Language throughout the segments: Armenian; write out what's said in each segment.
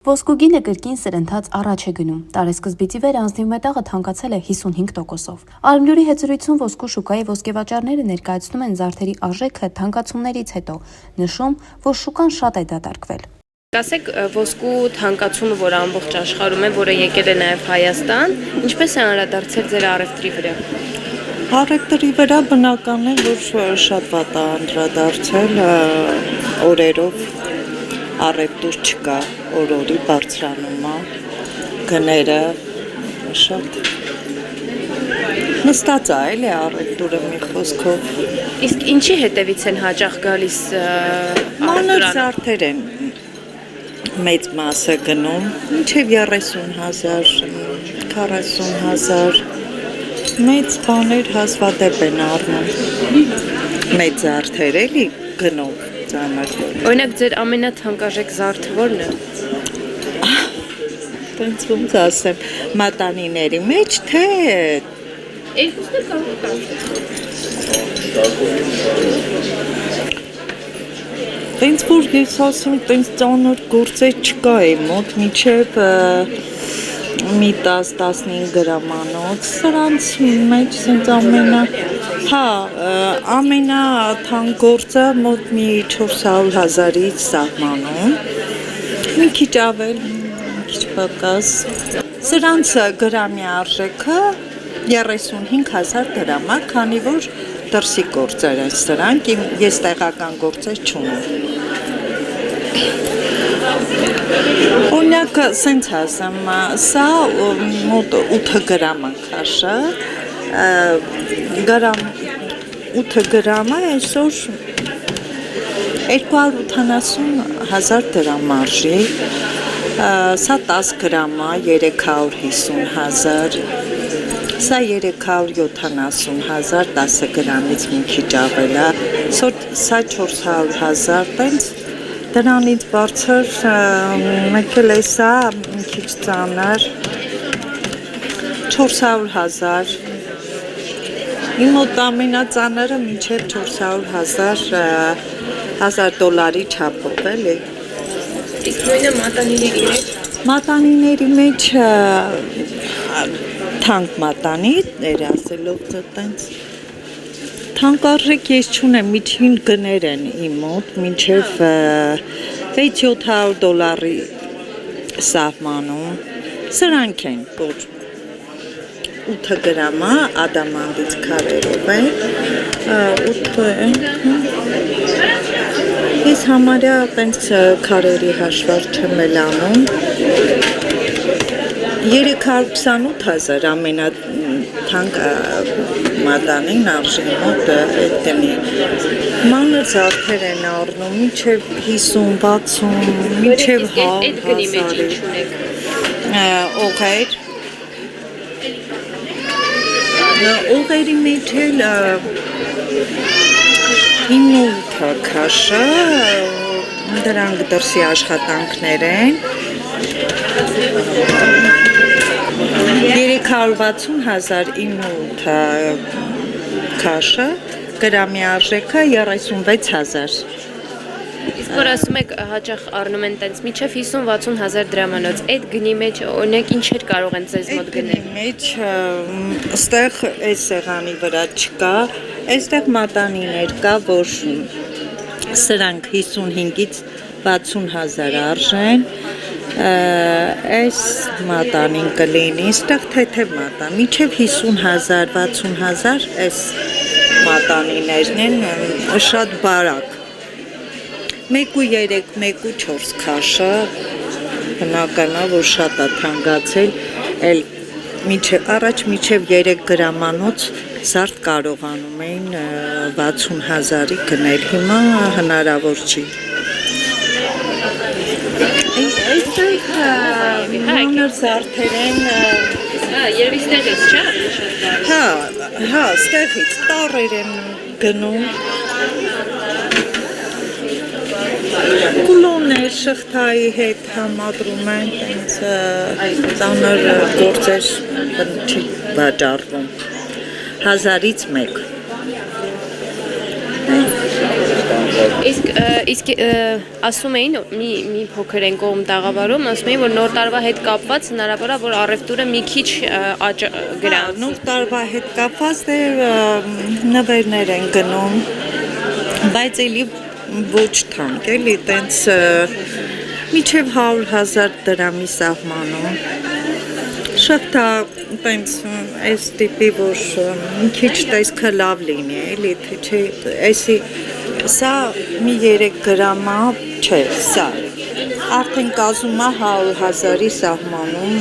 Ոսկու գինը կրկին սրընթաց առաջ է գնում։ Տարեսկզբից ի վեր անձնիվ մետաղը թանկացել է 55%-ով։ Արմլյուրի հետ զրույցում ոսկու շուկայի ոսկեվաճառները ներկայացնում են զարդերի արժեքը թանկացումներից հետո, նշում, որ շուկան շատ է դատարկվել։ Ասեք ոսկու թանկացումը, որը ամբողջ աշխարհում է, որը եկել է նաև Հայաստան, ինչպես է անդրադարձել ձեր առևտրի վրա։ Առևտրի վրա բնական է, որ շատ վատ է անդրադարձել օրերով առևտուր չկա, օրորի բարձրանում է, գները շատ նստած է էլի առևտուրը մի խոսքով։ Իսկ ինչի հետևից են հաճախ գալիս մանր զարդեր են մեծ մասը գնում, մինչև 30,000, 40,000, մեծ բաներ հազվադեպ են առնում, մեծ զարդեր էլի գնով ծանր։ Օրինակ ձեր ամենաթանկարժեք զարդը ո՞րն է։ Տենց ոնց ասեմ, մատանիների մեջ, թե Երկուսն էլ կարող եք տենց որ ես ասեմ, տենց ծանր գործեր չկա իմ մոտ, մինչև մի 10-15 գրամանոց, սրանց մեջ սենց ամենաթանկ գործը մոտ մի 400,000-ից սահմանում, մի քիչ ավել, մի քիչ պակաս, սրանց գրամի արժեքը 35,000 դրամ է, քանի որ դրսի գործեր են սրանք, ես տեղական գործեր չունեմ։ Օրինակ, սենց ասեմ, սա մոտ 8 գրամ է քաշը, 8 գրամը այսօր 280,000 դրամ արժի, սա 10 գրամը 350,000, սա 370,000, 10 գրամից մի քիչ ավել է, սա 400,000, տենց դրանից բարձր մեկ էլ է սա մի քիչ ծանր 400,000, իմ մոտ ամենածանրը մինչև 400,000 $1000 չափով էլի։ Իսկ նույնը մատանիների մեջ։ Մատանիների մեջ թանկ մատանի, ասելով տենց թանկարժեք ես չունեմ, միջին գներ են իմ մոտ, մինչև $600-700 սահմանում, սրանք են, որ 8 գրամը ադամանդից քարերով են, 8 ես համարյա տենց քարերի հաշվար չեմ էլ անում, 328,000 ամենաթանկ մատանին արժի մոտ այդ տնի, մանր զարդեր են առնում, մինչև 50-60, մինչև 100,000 օղեր, օղերի մեջ էլ 9-8 քաշը, դրանք դրսի աշխատանքներ են, 360,000 9-8 քաշը, գրամի արժեքը 36,000։ Իսկ որ ասում եք հաճախ առնում են տենց միջև 50-60,000 դրամանոց, այդ գնի մեջ օրինակ ինչեր կարող են ձեզ մոտ գնել։ Այդ մեջ ստեղ այս սեղանի վրա չկա, այստեղ մատանիներ կա, որ սրանք 55-ից 60,000 արժեն, այս մատանին կլինի, ստեղ թեթև մատան, միջև 50,000, 60,000 այս մատանիներն են, շատ բարակ, 1.3, 1.4 քաշը, բնականա, որ շատ է թանկացել, առաջ միջև 3 գրամանոց զարդ կարողանում էին 60,000-ի գնել, հիմա հնարավոր չի։ Այստեղ մանր զարդեր են, երևի ստեղից, չէ՞։ Հա, ստեղից տառեր են գնում, կուլոններ շղթայի հետ համադրում են, տենց ծանր գործեր չի վաճառվում, 1000-ից 1։ Իսկ ասում էին մի փոքր են կողմ տաղավարում, ասում էին, որ նոր տարվա հետ կապված հնարավոր է, որ առևտուրը մի քիչ գրանցի։ Նոր տարվա հետ կապված նվերներ են գնում, բայց էլի ոչ թանկ, էլի տենց միջև 100,000 դրամի սահմանում։ Շատ տենց այս տիպի, որ մի քիչ տեսքը լավ լինի, էլի, թե չէ, սա մի 3 գրամա չէ, սա արդեն կազմում է 100,000-ի սահմանում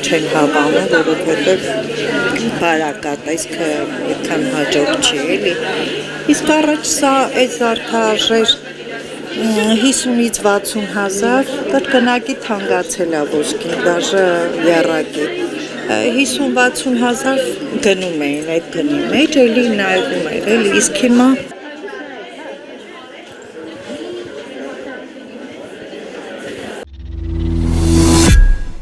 չեն հավանում, որովհետև բարակա տեսքը այդքան հաջող չի, էլի։ Իսկ առաջ սա այս արդարժեր 50-ից 60,000 կրկնակի թանկացել է ոսկին, դաժե եռակի 50-60,000 գնում էին այդ գնի մեջ, էլի նայվում էր, էլի, իսկ հիմա